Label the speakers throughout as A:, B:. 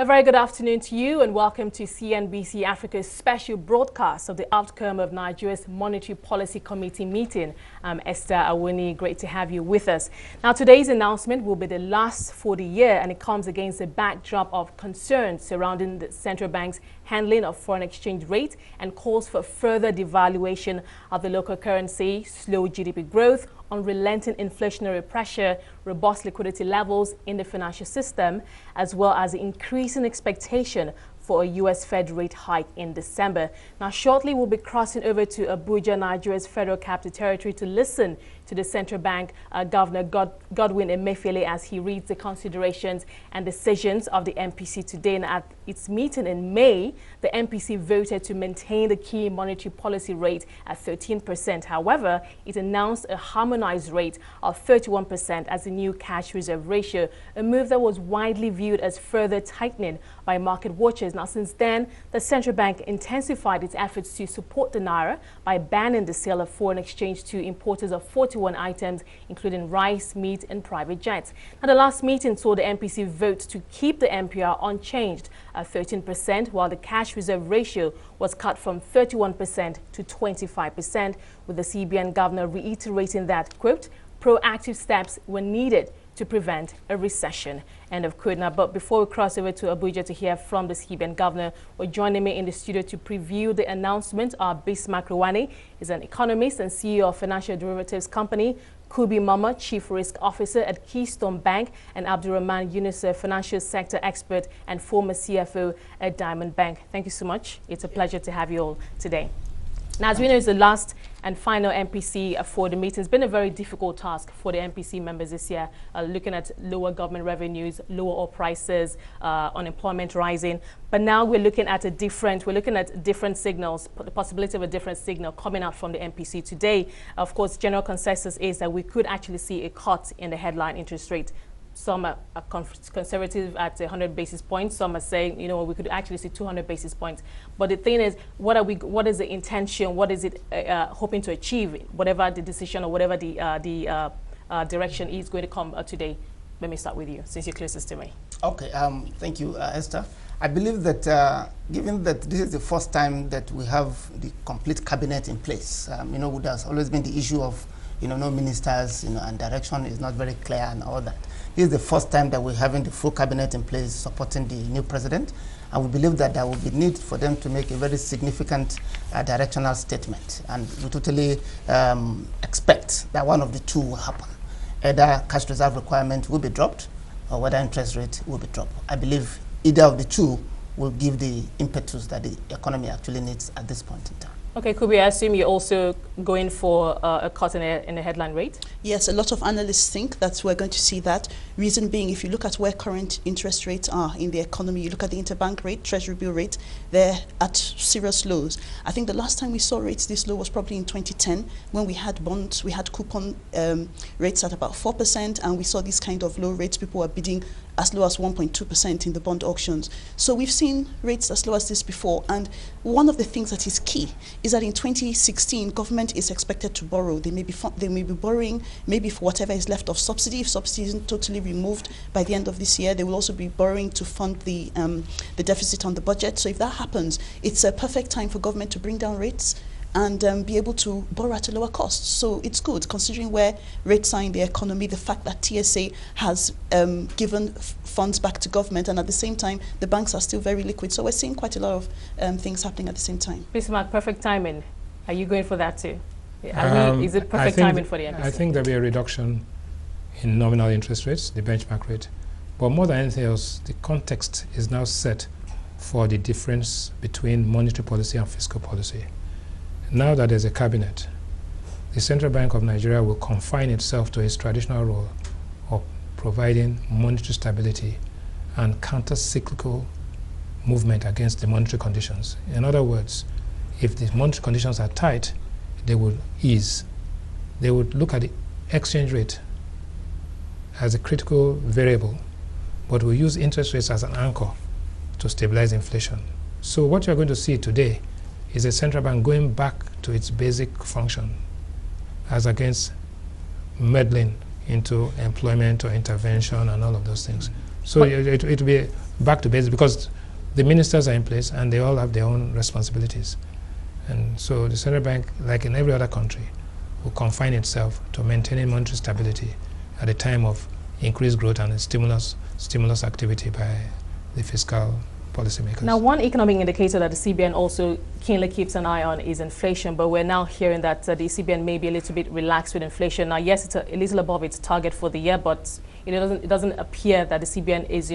A: A very good afternoon to you and welcome to CNBC Africa's special broadcast of the outcome of Nigeria's Monetary Policy Committee meeting. I'm Esther Awuni. Great to have you with us. Now, today's announcement will be the last for the year, and it comes against a backdrop of concerns surrounding the central bank's handling of foreign exchange rate and calls for further devaluation of the local currency, slow GDP growth, unrelenting inflationary pressure, robust liquidity levels in the financial system, as well as the increasing expectation for a U.S. Fed rate hike in December. Now, shortly, we'll be crossing over to Abuja, Nigeria's federal capital territory, to listen to the central bank Governor Godwin Emefiele as he reads the considerations and decisions of the MPC today. And at its meeting in May, the MPC voted to maintain the key monetary policy rate at 13%. However, it announced a harmonized rate of 31% as the new cash reserve ratio, a move that was widely viewed as further tightening by market watchers. Now, since then, the central bank intensified its efforts to support the naira by banning the sale of foreign exchange to importers of 41 items, including rice, meat, and private jets. Now, the last meeting saw the MPC vote to keep the MPR unchanged at 13%, while the cash reserve ratio was cut from 31% to 25%, with the CBN Governor reiterating that, quote, proactive steps were needed to prevent a recession, end of quote. Now, but before we cross over to Abuja to hear from the CBN Governor, joining me in the studio to preview the announcement are Bismarck Rewane, is an economist and CEO of financial derivatives company, Kubi Momoh, Chief Risk Officer at Keystone Bank, and Abdulrahman, Yinusa, financial sector expert and former CFO at Diamond Bank. Thank you so much. It's a pleasure to have you all today. Now, as we know, it's the last and final MPC for the meeting. It's been a very difficult task for the MPC members this year, looking at lower government revenues, lower oil prices, unemployment rising. But now we're looking at different signals, the possibility of a different signal coming out from the MPC today. Of course, general consensus is that we could actually see a cut in the headline interest rate. Some are conservative at 100 basis points. Some are saying, we could actually see 200 basis points. But the thing is, what is the intention? What is it hoping to achieve? Whatever the decision or whatever the direction is going to come today. Let me start with you, since you're closest to me.
B: Okay, thank you, Esther. I believe that given that this is the first time that we have the complete cabinet in place, there's always been the issue of, no ministers, and direction is not very clear and all that. This is the first time that we're having the full cabinet in place supporting the new president, and we believe that there will be need for them to make a very significant directional statement, and we totally expect that one of the two will happen. Either cash reserve requirement will be dropped, or whether interest rate will be dropped. I believe either of the two will give the impetus that the economy actually needs at this point in time.
A: Okay, Kubi, I assume you're also going for a cut in the headline rate?
C: Yes, a lot of analysts think that we're going to see that. Reason being, if you look at where current interest rates are in the economy, you look at the interbank rate, treasury bill rate, they're at serious lows. I think the last time we saw rates this low was probably in 2010, when we had bonds, we had coupon rates at about 4%, and we saw these kind of low rates. People were bidding as low as 1.2% in the bond auctions. So we've seen rates as low as this before, and one of the things that is key is that in 2016, government is expected to borrow. They may be borrowing maybe for whatever is left of subsidy. If subsidy isn't totally removed by the end of this year, they will also be borrowing to fund the deficit on the budget. So if that happens, it's a perfect time for government to bring down rates and be able to borrow at a lower cost. So it's good, considering where rates are in the economy, the fact that TSA has given funds back to government, and at the same time, the banks are still very liquid. So we're seeing quite a lot of things happening at the same time.
A: Bismarck, perfect timing. Are you going for that too? Is it perfect timing for the MPC?
D: I think there'll be a reduction in nominal interest rates, the benchmark rate. But more than anything else, the context is now set for the difference between monetary policy and fiscal policy. Now that there's a cabinet, the Central Bank of Nigeria will confine itself to its traditional role of providing monetary stability and counter-cyclical movement against the monetary conditions. In other words, if the monetary conditions are tight, they will ease. They would look at the exchange rate as a critical variable, but will use interest rates as an anchor to stabilize inflation. So what you're going to see today is a central bank going back to its basic function as against meddling into employment or intervention and all of those things. So it will be back to basics, because the ministers are in place and they all have their own responsibilities. And so the central bank, like in every other country, will confine itself to maintaining monetary stability at a time of increased growth and stimulus activity by the fiscal policymakers.
A: Now, one economic indicator that the CBN also keenly keeps an eye on is inflation, but we're now hearing that the CBN may be a little bit relaxed with inflation. Now, yes, it's a little above its target for the year, but it doesn't appear that the CBN is,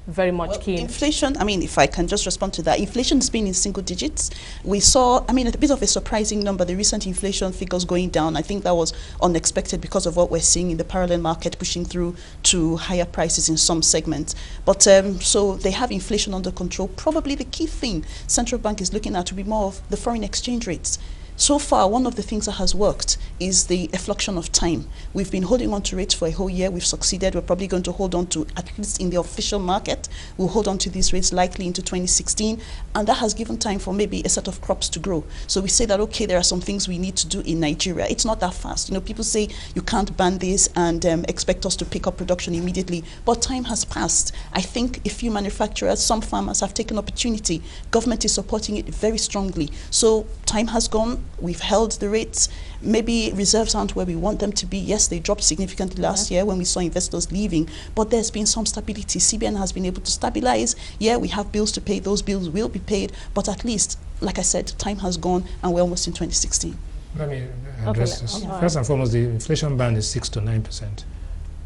A: very much keen.
C: Inflation, if I can just respond to that, inflation has been in single digits. We saw, a bit of a surprising number, the recent inflation figures going down. I think that was unexpected because of what we're seeing in the parallel market pushing through to higher prices in some segments. But so they have inflation under control. Probably the key thing central bank is looking at will be more of the foreign exchange rates. So far, one of the things that has worked is the effluxion of time. We've been holding on to rates for a whole year. We've succeeded. We're probably going to hold on to, at least in the official market, we'll hold on to these rates likely into 2016. And that has given time for maybe a set of crops to grow. So we say that, okay, there are some things we need to do in Nigeria. It's not that fast. People say you can't ban this and expect us to pick up production immediately. But time has passed. I think a few manufacturers, some farmers have taken opportunity. Government is supporting it very strongly. So time has gone. We've held the rates. Maybe reserves aren't where we want them to be. Yes, they dropped significantly last year when we saw investors leaving, but there's been some stability. CBN has been able to stabilize. Yeah, we have bills to pay. Those bills will be paid, but at least, like I said, time has gone and we're almost in 2016.
D: Let me address this. First and foremost, the inflation band is 6 to 9%.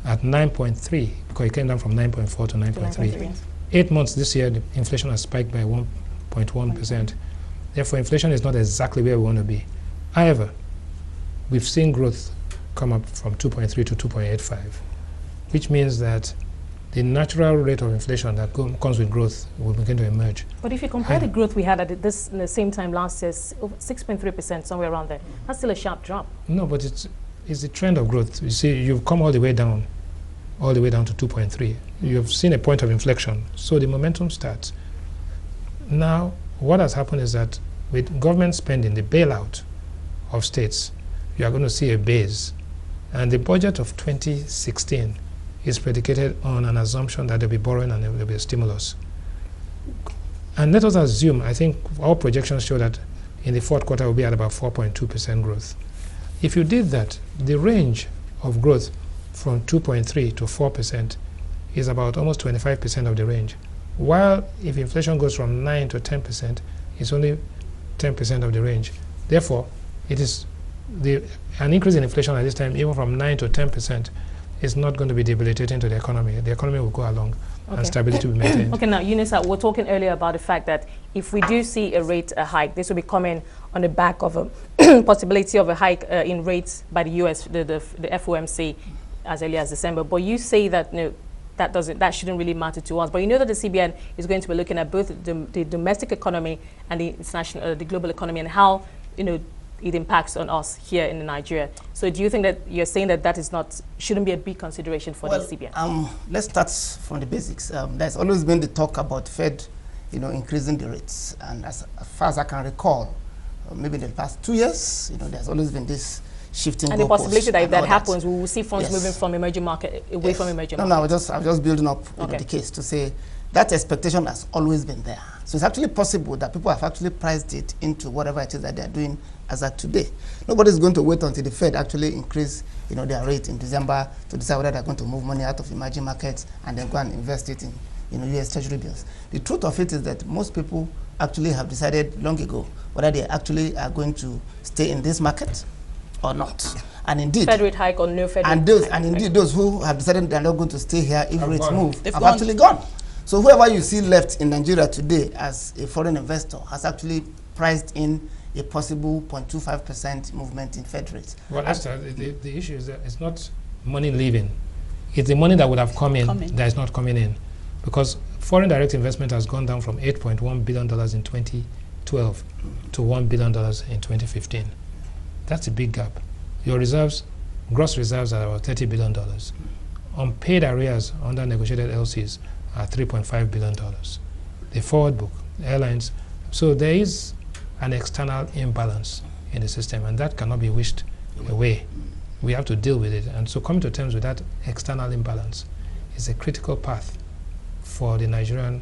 D: At 9.3, because it came down from 9.4 to 9.3. 8 months this year, the inflation has spiked by 1.1%. Therefore, inflation is not exactly where we want to be. However, we've seen growth come up from 2.3 to 2.85, which means that the natural rate of inflation that comes with growth will begin to emerge.
A: But if you compare the growth we had at in the same time last year, 6.3%, somewhere around there, that's still a sharp drop.
D: No, but it's the trend of growth. You see, you've come all the way down to 2.3. You've seen a point of inflection, so the momentum starts. Now, what has happened is that with government spending, the bailout of states, you are going to see a base. And the budget of 2016 is predicated on an assumption that there'll be borrowing and there'll be a stimulus. And let us assume, I think our projections show that in the fourth quarter will be at about 4.2% growth. If you did that, the range of growth from 2.3 to 4% is about almost 25% of the range. While if inflation goes from 9 to 10%, it's only 10% of the range. Therefore, it is an increase in inflation at this time, even from 9 to 10%, is not going to be debilitating to the economy. The economy will go along and stability will be maintained.
A: Okay, now, Yinusa, we're talking earlier about the fact that if we do see a hike, this will be coming on the back of a possibility of a hike in rates by the US, the FOMC, as early as December. But you say that that shouldn't really matter to us. But you know that the CBN is going to be looking at both the domestic economy and the international, the global economy, and how it impacts on us here in Nigeria. So do you think that you're saying that shouldn't be a big consideration for the CBN?
B: Let's start from the basics. There's always been the talk about Fed, increasing the rates, and as far as I can recall, maybe in the past 2 years, there's always been this shifting.
A: And the possibility that if that happens, we will see funds moving from emerging market away from emerging market.
B: No, I'm just building up the case to say that expectation has always been there. So it's actually possible that people have actually priced it into whatever it is that they're doing as of today. Nobody's going to wait until the Fed actually increase their rate in December to decide whether they're going to move money out of emerging markets and then go and invest it in US Treasury bills. The truth of it is that most people actually have decided long ago whether they actually are going to stay in this market or not. And indeed,
A: Fed rate hike or no Fed rate hike.
B: And indeed, those who have decided they're not going to stay here if rates move have actually gone. So whoever you see left in Nigeria today as a foreign investor has actually priced in a possible 0.25% movement in Fed rates.
D: Well, Esther, the issue is that it's not money leaving. It's the money that would have come in that is not coming in. Because foreign direct investment has gone down from $8.1 billion in 2012 to $1 billion in 2015. That's a big gap. Your reserves, gross reserves are about $30 billion. Unpaid arrears under negotiated LCs are $3.5 billion. The forward book, airlines. So there is an external imbalance in the system, and that cannot be wished away. We have to deal with it. And so coming to terms with that external imbalance is a critical path for the Nigerian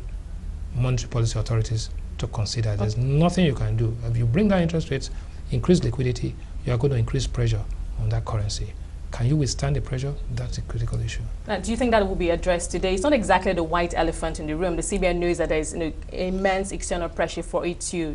D: monetary policy authorities to consider. There's nothing you can do. If you bring down interest rates, increase liquidity, you are going to increase pressure on that currency. Can you withstand the pressure? That's a critical issue.
A: Do you think that will be addressed today? It's not exactly the white elephant in the room. The CBN knows that there is immense external pressure for it to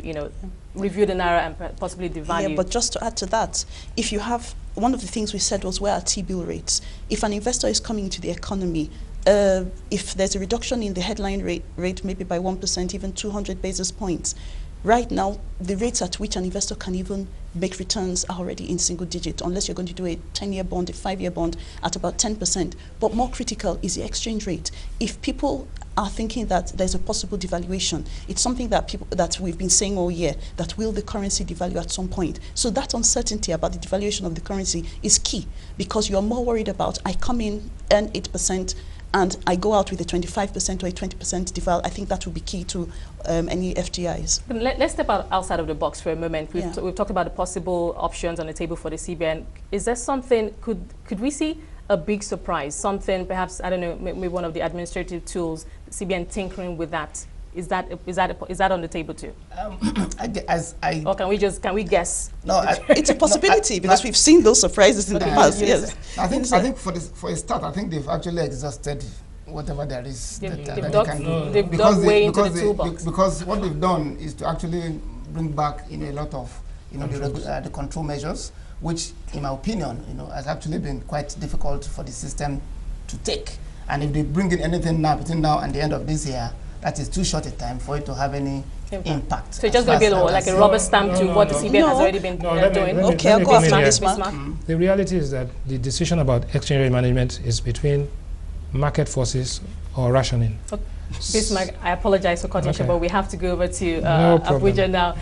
A: review the naira and possibly devalue.
C: Yeah, but just to add to that, if you have, one of the things we said was where are T-bill rates? If an investor is coming into the economy, if there's a reduction in the headline rate maybe by 1%, even 200 basis points, right now, the rates at which an investor can even make returns are already in single digit, unless you're going to do a 10-year bond, a 5-year bond at about 10%. But more critical is the exchange rate. If people are thinking that there's a possible devaluation, it's something that we've been saying all year, that will the currency devalue at some point. So that uncertainty about the devaluation of the currency is key, because you're more worried about, I come in, earn 8%, and I go out with a 25% or a 20% deval. I think that will be key to any FDIs.
A: Let's step outside of the box for a moment. We've talked about the possible options on the table for the CBN. Is there something, could we see a big surprise? Something, perhaps, I don't know, maybe one of the administrative tools, the CBN tinkering with that? Is that on the table too? Or can we guess?
B: No,
C: it's a possibility because we've seen those surprises in the past. Yes,
B: I think for a start, I think they've actually exhausted whatever there is that they can do.
A: They've dug way into the toolbox.
B: Because what they've done is to actually bring back a lot of the control measures, which, in my opinion, has actually been quite difficult for the system to take. And if they bring in anything now between now and the end of this year, that is too short a time for it to have any impact.
A: So it's just going to be like a rubber stamp to what the CBN has already been doing.
C: Okay, I'll go after Bismarck.
D: The reality is that the decision about exchange rate management is between market forces or rationing.
A: Bismarck, I apologize for cutting you, but we have to go over to Abuja now.